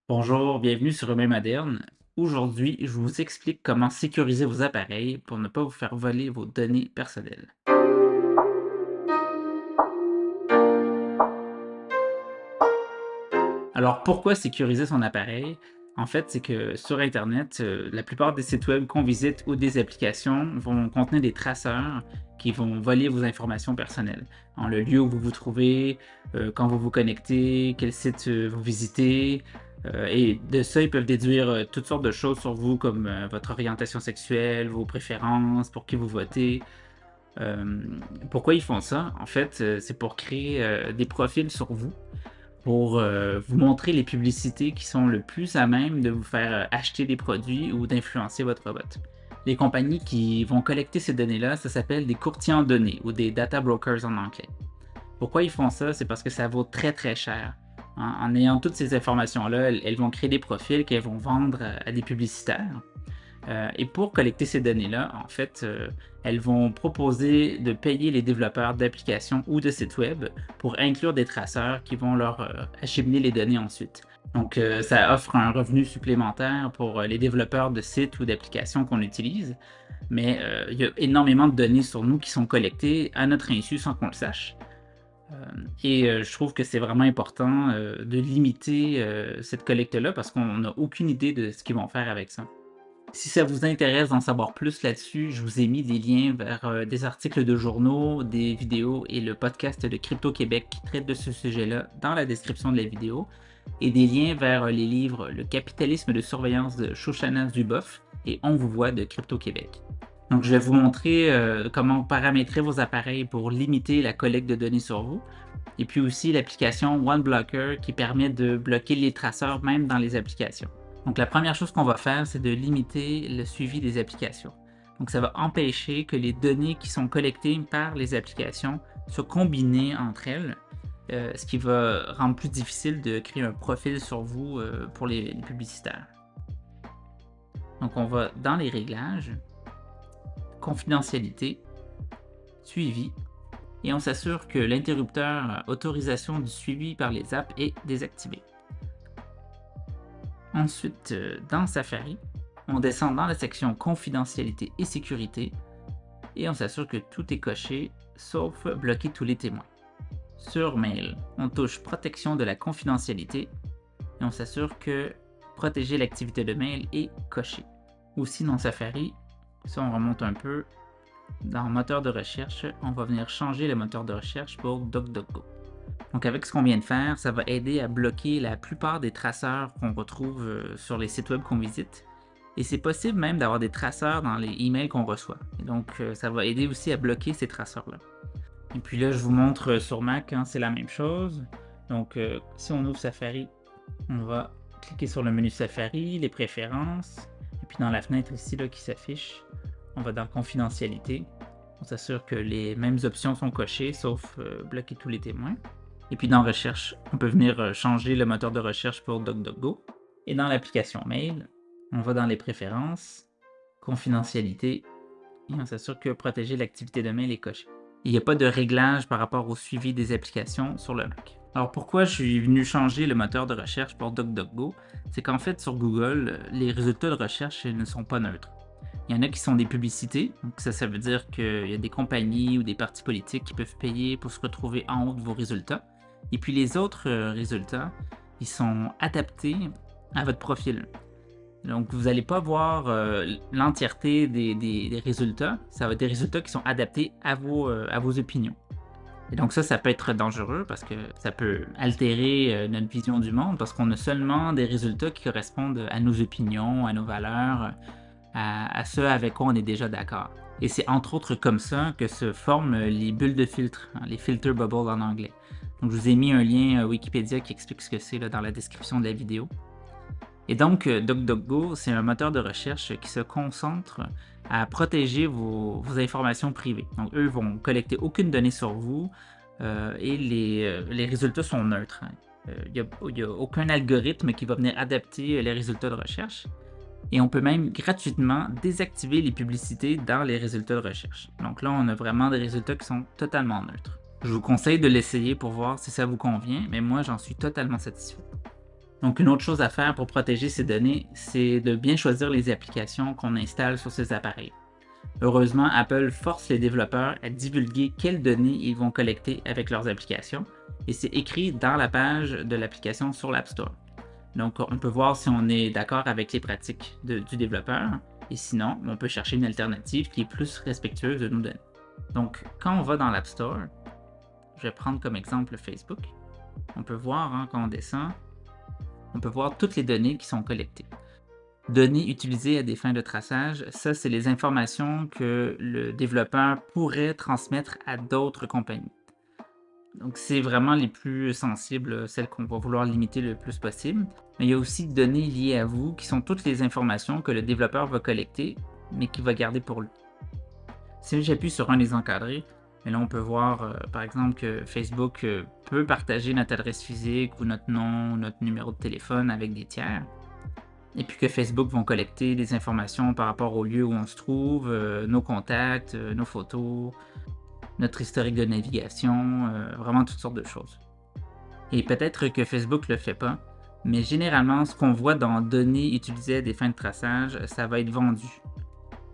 Bonjour, bienvenue sur Humain Moderne. Aujourd'hui, je vous explique comment sécuriser vos appareils pour ne pas vous faire voler vos données personnelles. Alors, pourquoi sécuriser son appareil? En fait, c'est que sur Internet, la plupart des sites web qu'on visite ou des applications vont contenir des traceurs qui vont voler vos informations personnelles. Le lieu où vous vous trouvez, quand vous vous connectez, quel site vous visitez. Et de ça, ils peuvent déduire toutes sortes de choses sur vous, comme votre orientation sexuelle, vos préférences, pour qui vous votez. Pourquoi ils font ça? En fait, c'est pour créer des profils sur vous pour, vous montrer les publicités qui sont le plus à même de vous faire, acheter des produits ou d'influencer votre vote. Les compagnies qui vont collecter ces données-là, ça s'appelle des courtiers en données ou des data brokers en anglais. Pourquoi ils font ça? C'est parce que ça vaut très, très cher. En ayant toutes ces informations-là, elles vont créer des profils qu'elles vont vendre à des publicitaires. Et pour collecter ces données-là, en fait, elles vont proposer de payer les développeurs d'applications ou de sites web pour inclure des traceurs qui vont leur acheminer les données ensuite. Donc, ça offre un revenu supplémentaire pour les développeurs de sites ou d'applications qu'on utilise, mais il y a énormément de données sur nous qui sont collectées à notre insu sans qu'on le sache. Je trouve que c'est vraiment important de limiter cette collecte-là parce qu'on n'a aucune idée de ce qu'ils vont faire avec ça. Si ça vous intéresse d'en savoir plus là-dessus, je vous ai mis des liens vers, des articles de journaux, des vidéos et le podcast de Crypto Québec qui traite de ce sujet-là dans la description de la vidéo et des liens vers, les livres «Le capitalisme de surveillance» de Shoshana Zuboff et «On vous voit» de Crypto Québec. Donc je vais vous montrer, comment paramétrer vos appareils pour limiter la collecte de données sur vous et puis aussi l'application OneBlocker qui permet de bloquer les traceurs même dans les applications. Donc la première chose qu'on va faire, c'est de limiter le suivi des applications. Donc ça va empêcher que les données qui sont collectées par les applications soient combinées entre elles, ce qui va rendre plus difficile de créer un profil sur vous, pour les publicitaires. Donc on va dans les réglages, confidentialité, suivi et on s'assure que l'interrupteur autorisation du suivi par les apps est désactivé. Ensuite, dans Safari, on descend dans la section confidentialité et sécurité et on s'assure que tout est coché sauf bloquer tous les témoins. Sur Mail, on touche protection de la confidentialité et on s'assure que protéger l'activité de mail est coché. Aussi dans Safari, si on remonte un peu, dans moteur de recherche, on va venir changer le moteur de recherche pour DuckDuckGo. Donc avec ce qu'on vient de faire, ça va aider à bloquer la plupart des traceurs qu'on retrouve sur les sites web qu'on visite. Et c'est possible même d'avoir des traceurs dans les emails qu'on reçoit. Et donc ça va aider aussi à bloquer ces traceurs-là. Et puis là, je vous montre sur Mac, hein, c'est la même chose. Donc si on ouvre Safari, on va cliquer sur le menu Safari, les préférences. Et puis dans la fenêtre ici là, qui s'affiche, on va dans confidentialité. On s'assure que les mêmes options sont cochées, sauf bloquer tous les témoins. Et puis dans recherche, on peut venir changer le moteur de recherche pour DuckDuckGo. Et dans l'application mail, on va dans les préférences, confidentialité, et on s'assure que protéger l'activité de mail est coché. Il n'y a pas de réglage par rapport au suivi des applications sur le Mac. Alors pourquoi je suis venu changer le moteur de recherche pour DuckDuckGo? C'est qu'en fait sur Google, les résultats de recherche ne sont pas neutres. Il y en a qui sont des publicités, donc ça veut dire qu'il y a des compagnies ou des partis politiques qui peuvent payer pour se retrouver en haut de vos résultats. Et puis les autres résultats, ils sont adaptés à votre profil. Donc vous n'allez pas voir l'entièreté des résultats, ça va être des résultats qui sont adaptés à vos opinions. Et donc ça peut être dangereux parce que ça peut altérer notre vision du monde parce qu'on a seulement des résultats qui correspondent à nos opinions, à nos valeurs, à ce avec quoi on est déjà d'accord. Et c'est entre autres comme ça que se forment les bulles de filtre, hein, les filter bubbles en anglais. Donc je vous ai mis un lien Wikipédia qui explique ce que c'est dans la description de la vidéo. Et donc DuckDuckGo, c'est un moteur de recherche qui se concentre à protéger vos informations privées. Donc eux vont collecter aucune donnée sur vous et les résultats sont neutres. Il n'y a aucun algorithme qui va venir adapter les résultats de recherche. Et on peut même gratuitement désactiver les publicités dans les résultats de recherche. Donc là, on a vraiment des résultats qui sont totalement neutres. Je vous conseille de l'essayer pour voir si ça vous convient, mais moi, j'en suis totalement satisfait. Donc, une autre chose à faire pour protéger ces données, c'est de bien choisir les applications qu'on installe sur ces appareils. Heureusement, Apple force les développeurs à divulguer quelles données ils vont collecter avec leurs applications, et c'est écrit dans la page de l'application sur l'App Store. Donc, on peut voir si on est d'accord avec les pratiques du développeur, et sinon, on peut chercher une alternative qui est plus respectueuse de nos données. Donc, quand on va dans l'App Store, je vais prendre comme exemple Facebook, on peut voir, quand on descend, on peut voir toutes les données qui sont collectées. Données utilisées à des fins de traçage, ça, c'est les informations que le développeur pourrait transmettre à d'autres compagnies. Donc, c'est vraiment les plus sensibles, celles qu'on va vouloir limiter le plus possible. Mais il y a aussi des données liées à vous, qui sont toutes les informations que le développeur va collecter, mais qu'il va garder pour lui. Si j'appuie sur un des encadrés, et là, on peut voir, par exemple, que Facebook peut partager notre adresse physique ou notre nom, notre numéro de téléphone avec des tiers. Et puis que Facebook vont collecter des informations par rapport au lieu où on se trouve, nos contacts, nos photos, notre historique de navigation, vraiment toutes sortes de choses. Et peut-être que Facebook ne le fait pas, mais généralement, ce qu'on voit dans données utilisées à des fins de traçage, ça va être vendu.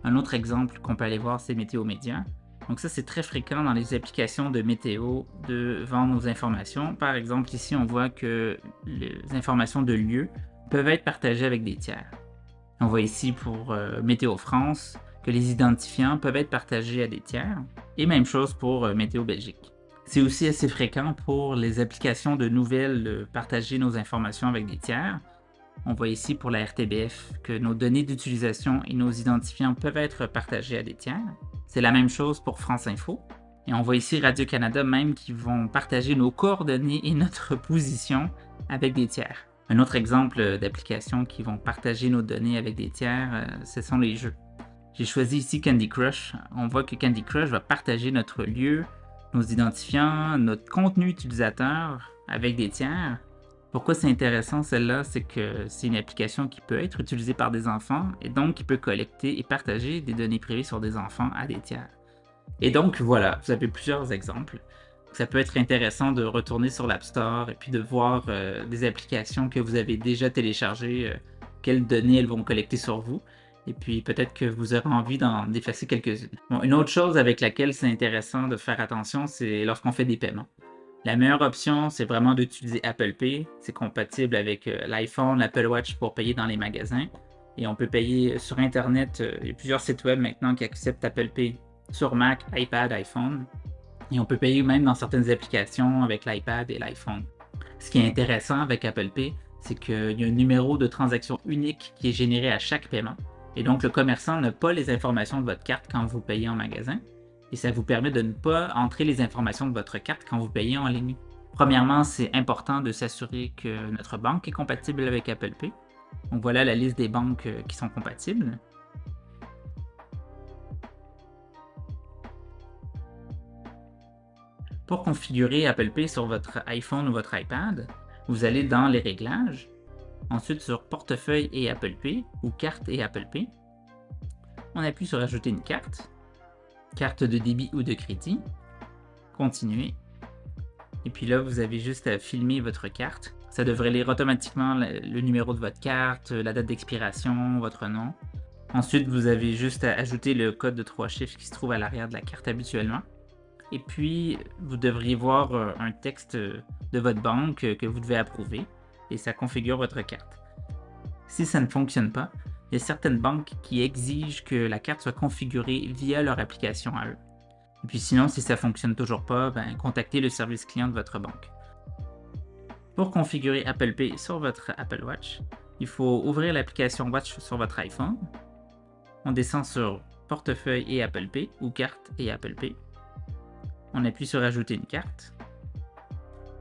Un autre exemple qu'on peut aller voir, c'est Météo Média. Donc ça, c'est très fréquent dans les applications de météo de vendre nos informations. Par exemple, ici, on voit que les informations de lieu peuvent être partagées avec des tiers. On voit ici pour Météo France que les identifiants peuvent être partagés à des tiers. Et même chose pour Météo Belgique. C'est aussi assez fréquent pour les applications de nouvelles de partager nos informations avec des tiers. On voit ici pour la RTBF que nos données d'utilisation et nos identifiants peuvent être partagés à des tiers. C'est la même chose pour France Info. Et on voit ici Radio-Canada même qui vont partager nos coordonnées et notre position avec des tiers. Un autre exemple d'applications qui vont partager nos données avec des tiers, ce sont les jeux. J'ai choisi ici Candy Crush. On voit que Candy Crush va partager notre lieu, nos identifiants, notre contenu utilisateur avec des tiers. Pourquoi c'est intéressant celle-là, c'est que c'est une application qui peut être utilisée par des enfants et donc qui peut collecter et partager des données privées sur des enfants à des tiers. Et donc voilà, vous avez plusieurs exemples. Ça peut être intéressant de retourner sur l'App Store et puis de voir des applications que vous avez déjà téléchargées, quelles données elles vont collecter sur vous. Et puis peut-être que vous aurez envie d'en effacer quelques-unes. Bon, une autre chose avec laquelle c'est intéressant de faire attention, c'est lorsqu'on fait des paiements. La meilleure option, c'est vraiment d'utiliser Apple Pay. C'est compatible avec l'iPhone, l'Apple Watch pour payer dans les magasins. Et on peut payer sur Internet. Il y a plusieurs sites web maintenant qui acceptent Apple Pay sur Mac, iPad, iPhone. Et on peut payer même dans certaines applications avec l'iPad et l'iPhone. Ce qui est intéressant avec Apple Pay, c'est qu'il y a un numéro de transaction unique qui est généré à chaque paiement. Et donc, le commerçant n'a pas les informations de votre carte quand vous payez en magasin. Et ça vous permet de ne pas entrer les informations de votre carte quand vous payez en ligne. Premièrement, c'est important de s'assurer que notre banque est compatible avec Apple Pay. Donc voilà la liste des banques qui sont compatibles. Pour configurer Apple Pay sur votre iPhone ou votre iPad, vous allez dans les réglages, ensuite sur Portefeuille et Apple Pay ou Carte et Apple Pay. On appuie sur Ajouter une carte, carte de débit ou de crédit, Continuer. Et puis là, vous avez juste à filmer votre carte. Ça devrait lire automatiquement le numéro de votre carte, la date d'expiration, votre nom. Ensuite, vous avez juste à ajouter le code de 3 chiffres qui se trouve à l'arrière de la carte habituellement. Et puis, vous devriez voir un texte de votre banque que vous devez approuver et ça configure votre carte. Si ça ne fonctionne pas, il y a certaines banques qui exigent que la carte soit configurée via leur application à eux. Et puis sinon, si ça ne fonctionne toujours pas, contactez le service client de votre banque. Pour configurer Apple Pay sur votre Apple Watch, il faut ouvrir l'application Watch sur votre iPhone. On descend sur Portefeuille et Apple Pay ou Carte et Apple Pay. On appuie sur Ajouter une carte.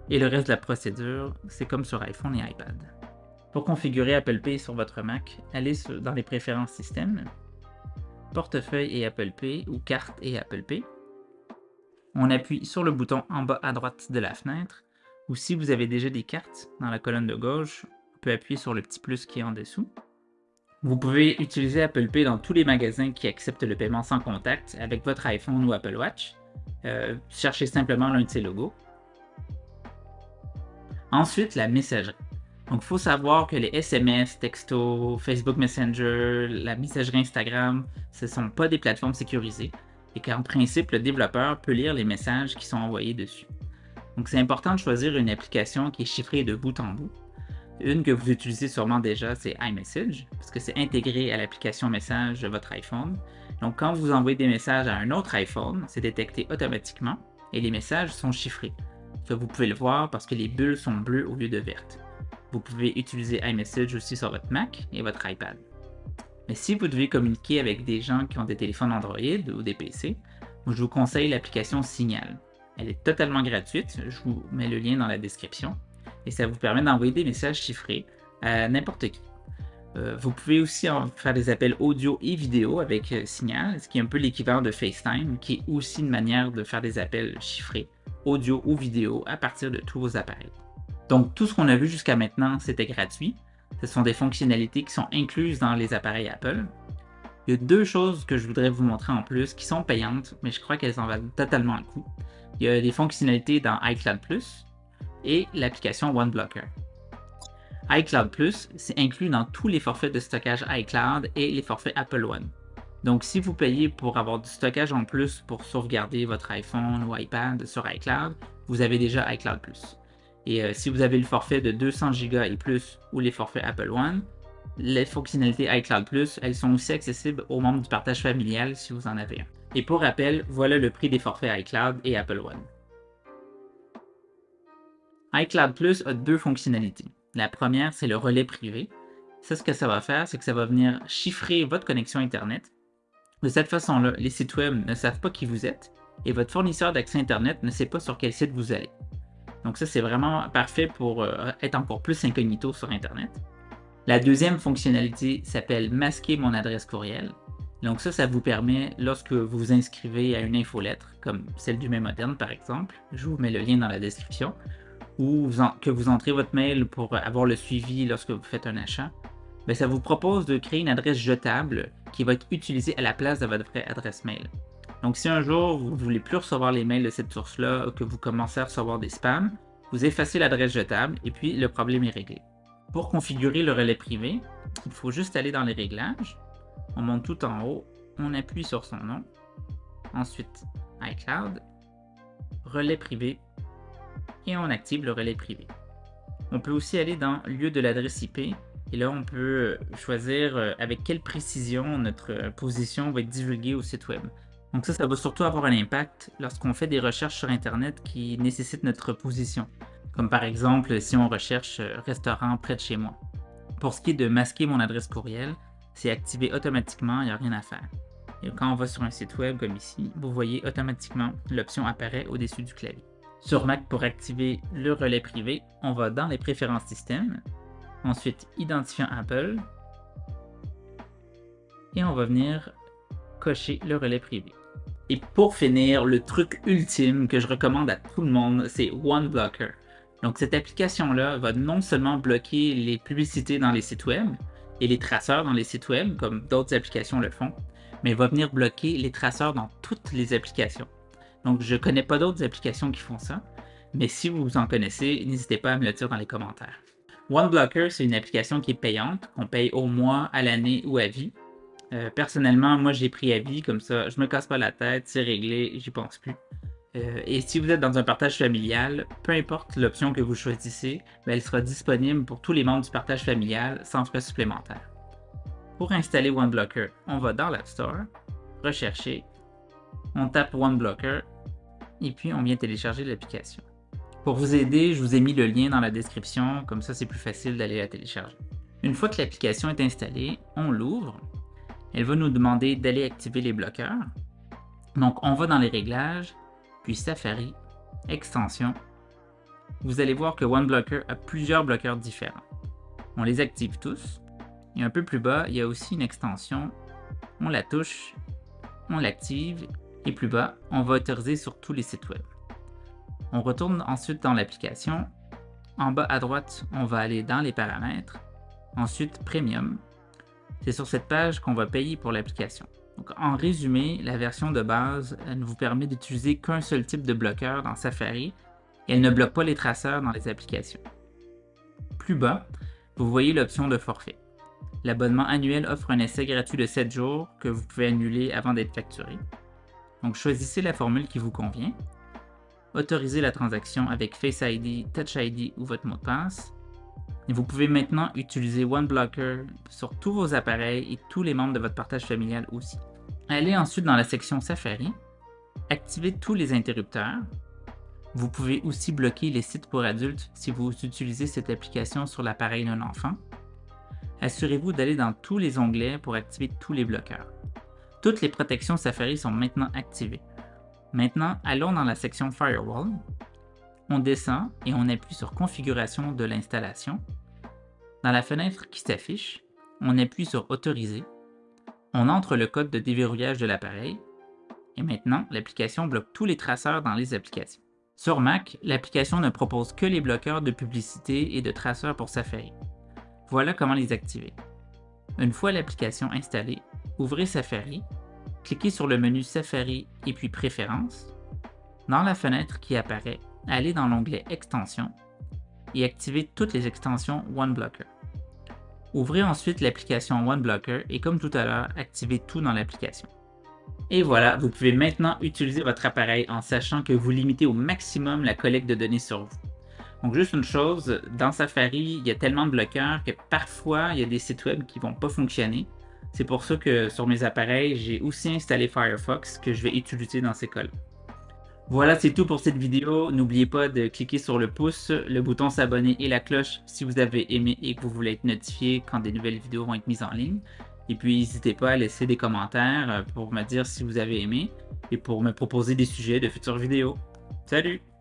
Et le reste de la procédure, c'est comme sur iPhone et iPad. Pour configurer Apple Pay sur votre Mac, allez dans les préférences système, Portefeuille et Apple Pay ou Carte et Apple Pay. On appuie sur le bouton en bas à droite de la fenêtre, ou si vous avez déjà des cartes dans la colonne de gauche, on peut appuyer sur le petit plus qui est en dessous. Vous pouvez utiliser Apple Pay dans tous les magasins qui acceptent le paiement sans contact avec votre iPhone ou Apple Watch. Cherchez simplement l'un de ces logos. Ensuite, la messagerie. Donc, il faut savoir que les SMS, texto, Facebook Messenger, la messagerie Instagram, ce ne sont pas des plateformes sécurisées et qu'en principe, le développeur peut lire les messages qui sont envoyés dessus. Donc, c'est important de choisir une application qui est chiffrée de bout en bout. Une que vous utilisez sûrement déjà, c'est iMessage, parce que c'est intégré à l'application message de votre iPhone. Donc, quand vous envoyez des messages à un autre iPhone, c'est détecté automatiquement et les messages sont chiffrés. Ça, vous pouvez le voir parce que les bulles sont bleues au lieu de vertes. Vous pouvez utiliser iMessage aussi sur votre Mac et votre iPad. Mais si vous devez communiquer avec des gens qui ont des téléphones Android ou des PC, je vous conseille l'application Signal. Elle est totalement gratuite, je vous mets le lien dans la description, et ça vous permet d'envoyer des messages chiffrés à n'importe qui. Vous pouvez aussi faire des appels audio et vidéo avec Signal, ce qui est un peu l'équivalent de FaceTime, qui est aussi une manière de faire des appels chiffrés, audio ou vidéo, à partir de tous vos appareils. Donc, tout ce qu'on a vu jusqu'à maintenant, c'était gratuit. Ce sont des fonctionnalités qui sont incluses dans les appareils Apple. Il y a deux choses que je voudrais vous montrer en plus qui sont payantes, mais je crois qu'elles en valent totalement le coup. Il y a des fonctionnalités dans iCloud Plus et l'application OneBlocker. iCloud Plus, c'est inclus dans tous les forfaits de stockage iCloud et les forfaits Apple One. Donc, si vous payez pour avoir du stockage en plus pour sauvegarder votre iPhone ou iPad sur iCloud, vous avez déjà iCloud Plus. Et si vous avez le forfait de 200 Go et plus ou les forfaits Apple One, les fonctionnalités iCloud Plus, elles sont aussi accessibles aux membres du partage familial si vous en avez un. Et pour rappel, voilà le prix des forfaits iCloud et Apple One. iCloud Plus a deux fonctionnalités. La première, c'est le relais privé. Ça, ce que ça va faire, c'est que ça va venir chiffrer votre connexion Internet. De cette façon-là, les sites web ne savent pas qui vous êtes et votre fournisseur d'accès Internet ne sait pas sur quel site vous allez. Donc ça, c'est vraiment parfait pour être encore plus incognito sur Internet. La deuxième fonctionnalité s'appelle masquer mon adresse courriel. Donc ça vous permet, lorsque vous vous inscrivez à une infolettre, comme celle du Mail Moderne par exemple, je vous mets le lien dans la description, ou que vous entrez votre mail pour avoir le suivi lorsque vous faites un achat, bien, ça vous propose de créer une adresse jetable qui va être utilisée à la place de votre vraie adresse mail. Donc, si un jour vous ne voulez plus recevoir les mails de cette source-là, que vous commencez à recevoir des spams, vous effacez l'adresse jetable et puis le problème est réglé. Pour configurer le relais privé, il faut juste aller dans les réglages, on monte tout en haut, on appuie sur son nom, ensuite iCloud, relais privé et on active le relais privé. On peut aussi aller dans lieu de l'adresse IP et là on peut choisir avec quelle précision notre position va être divulguée au site web. Donc ça va surtout avoir un impact lorsqu'on fait des recherches sur Internet qui nécessitent notre position. Comme par exemple si on recherche restaurant près de chez moi. Pour ce qui est de masquer mon adresse courriel, c'est activé automatiquement, il n'y a rien à faire. Et quand on va sur un site web comme ici, vous voyez automatiquement l'option apparaît au-dessus du clavier. Sur Mac, pour activer le relais privé, on va dans les préférences système, ensuite identifiant Apple, et on va venir cocher le relais privé. Et pour finir, le truc ultime que je recommande à tout le monde, c'est OneBlocker. Donc cette application-là va non seulement bloquer les publicités dans les sites web et les traceurs dans les sites web, comme d'autres applications le font, mais va venir bloquer les traceurs dans toutes les applications. Donc je ne connais pas d'autres applications qui font ça, mais si vous en connaissez, n'hésitez pas à me le dire dans les commentaires. OneBlocker, c'est une application qui est payante, qu'on paye au mois, à l'année ou à vie. Personnellement, moi j'ai pris à vie, comme ça je me casse pas la tête, c'est réglé, j'y pense plus. Et si vous êtes dans un partage familial, peu importe l'option que vous choisissez, elle sera disponible pour tous les membres du partage familial sans frais supplémentaires. Pour installer OneBlocker, on va dans l'App Store, rechercher, on tape OneBlocker et puis on vient télécharger l'application. Pour vous aider, je vous ai mis le lien dans la description, comme ça c'est plus facile d'aller la télécharger. Une fois que l'application est installée, on l'ouvre. Elle va nous demander d'aller activer les bloqueurs. Donc on va dans les réglages, puis Safari, extensions. Vous allez voir que OneBlocker a plusieurs bloqueurs différents. On les active tous. Et un peu plus bas, il y a aussi une extension. On la touche, on l'active, et plus bas, on va autoriser sur tous les sites web. On retourne ensuite dans l'application. En bas à droite, on va aller dans les paramètres. Ensuite, Premium. C'est sur cette page qu'on va payer pour l'application. Donc, en résumé, la version de base ne vous permet d'utiliser qu'un seul type de bloqueur dans Safari et elle ne bloque pas les traceurs dans les applications. plus bas, vous voyez l'option de forfait. L'abonnement annuel offre un essai gratuit de 7 jours que vous pouvez annuler avant d'être facturé. Donc choisissez la formule qui vous convient. Autorisez la transaction avec Face ID, Touch ID ou votre mot de passe. Et vous pouvez maintenant utiliser OneBlocker sur tous vos appareils et tous les membres de votre partage familial aussi. Allez ensuite dans la section Safari, activez tous les interrupteurs. Vous pouvez aussi bloquer les sites pour adultes si vous utilisez cette application sur l'appareil d'un enfant. Assurez-vous d'aller dans tous les onglets pour activer tous les bloqueurs. Toutes les protections Safari sont maintenant activées. Maintenant, allons dans la section Firewall. On descend et on appuie sur Configuration de l'installation. Dans la fenêtre qui s'affiche, on appuie sur Autoriser. On entre le code de déverrouillage de l'appareil. Et maintenant, l'application bloque tous les traceurs dans les applications. Sur Mac, l'application ne propose que les bloqueurs de publicité et de traceurs pour Safari. Voilà comment les activer. Une fois l'application installée, ouvrez Safari, cliquez sur le menu Safari et puis Préférences. Dans la fenêtre qui apparaît, allez dans l'onglet Extensions et activez toutes les extensions OneBlocker. Ouvrez ensuite l'application OneBlocker et comme tout à l'heure, activez tout dans l'application. Et voilà, vous pouvez maintenant utiliser votre appareil en sachant que vous limitez au maximum la collecte de données sur vous. Donc juste une chose, dans Safari, il y a tellement de bloqueurs que parfois il y a des sites web qui ne vont pas fonctionner. C'est pour ça que sur mes appareils, j'ai aussi installé Firefox que je vais utiliser dans ces cas-là. Voilà, c'est tout pour cette vidéo. N'oubliez pas de cliquer sur le pouce, le bouton s'abonner et la cloche si vous avez aimé et que vous voulez être notifié quand des nouvelles vidéos vont être mises en ligne. Et puis n'hésitez pas à laisser des commentaires pour me dire si vous avez aimé et pour me proposer des sujets de futures vidéos. Salut!